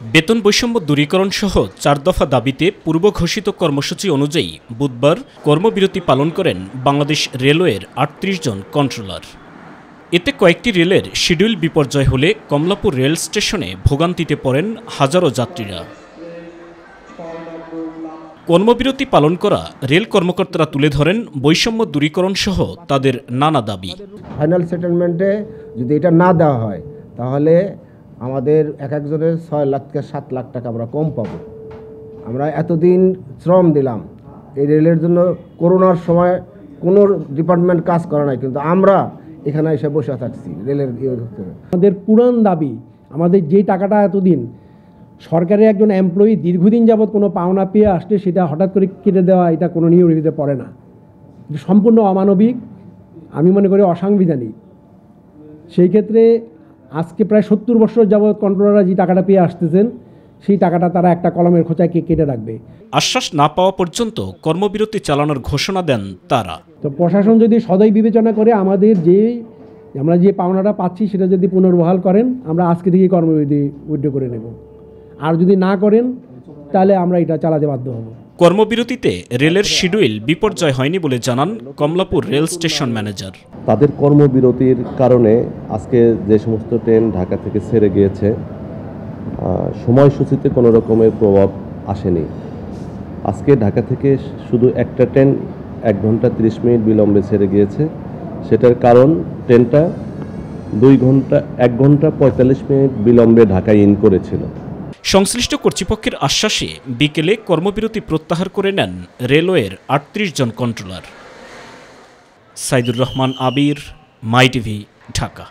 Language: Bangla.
বেতন বৈষম্য দূরীকরণ সহ ৪ দফা দাবিতে পূর্ব ঘোষিত কর্মসূচি অনুযায়ী বুধবার কর্মবিরতি পালন করেন বাংলাদেশ রেলওয়ের ৩৮ জন কন্ট্রোলার। এতে কয়েকটি রেলের শিডিউল বিপর্যয় হলে কমলাপুর রেল স্টেশনে ভোগান্তিতে পড়েন হাজারো যাত্রীরা। কর্মবিরতি পালন করা রেল কর্মকর্তারা তুলে ধরেন বৈষম্য দূরীকরণ সহ তাদের নানা দাবি। ফাইনাল সেটেলমেন্টে যদি এটা না দেওয়া হয় তাহলে আমাদের এক একজনের ৬ লাখ থেকে ৭ লাখ টাকা আমরা কম পাবো। আমরা এতদিন শ্রম দিলাম এই রেলের জন্য, করোনার সময় কোনো ডিপার্টমেন্ট কাজ করে নাই, কিন্তু আমরা এখানে এসে বসে থাকছি রেলের আমাদের পুরান দাবি, আমাদের যে টাকাটা এতদিন সরকারের একজন এমপ্লয়ি দীর্ঘদিন যাবৎ কোনো পাওনা পেয়ে আসলে সেটা হঠাৎ করে কেটে দেওয়া, এটা কোনো নিয়মের ভিতরে পড়ে না। সম্পূর্ণ অমানবিক, আমি মনে করি অসাংবিধানিক। সেই ক্ষেত্রে আজকে প্রায় ৭০ বছর যাবৎ কন্ট্রোলাররা যে টাকাটা পেয়ে আসতেছেন সেই টাকাটা তারা একটা কলমের খোঁচায় কেটে রাখবে। আশ্বাস না পাওয়া পর্যন্ত কর্মবিরতি চালানোর ঘোষণা দেন তারা। তো প্রশাসন যদি সদয় বিবেচনা করে আমরা যে পাওনাটা পাচ্ছি সেটা যদি পুনর্বহাল করেন, আমরা আজকে থেকে কর্মবিরতি উইথড্র করে নেব। আর যদি না করেন তাহলে আমরা এটা চালাতে বাধ্য হব। কর্মবিরতিতে রেলের শিডিউল বিপর্যয় হয়নি বলে জানান কমলাপুর রেল স্টেশন ম্যানেজার। তাদের কর্মবিরতির কারণে আজকে যে সমস্ত ট্রেন ঢাকা থেকে ছেড়ে গিয়েছে সময়সূচিতে কোনো রকমের প্রভাব আসেনি। আজকে ঢাকা থেকে শুধু একটা ট্রেন 1 ঘন্টা 30 মিনিট বিলম্বে ছেড়ে গিয়েছে। সেটার কারণ ট্রেনটা 1 ঘন্টা 45 মিনিট বিলম্বে ঢাকায় ইন করেছিল। সংশ্লিষ্ট কর্তৃপক্ষের আশ্বাসে বিকেলে কর্মবিরতি প্রত্যাহার করে নেন রেলওয়ের ৩৮ জন কন্ট্রোলার। সাইদুর রহমান আবির, মাই টিভি, ঢাকা।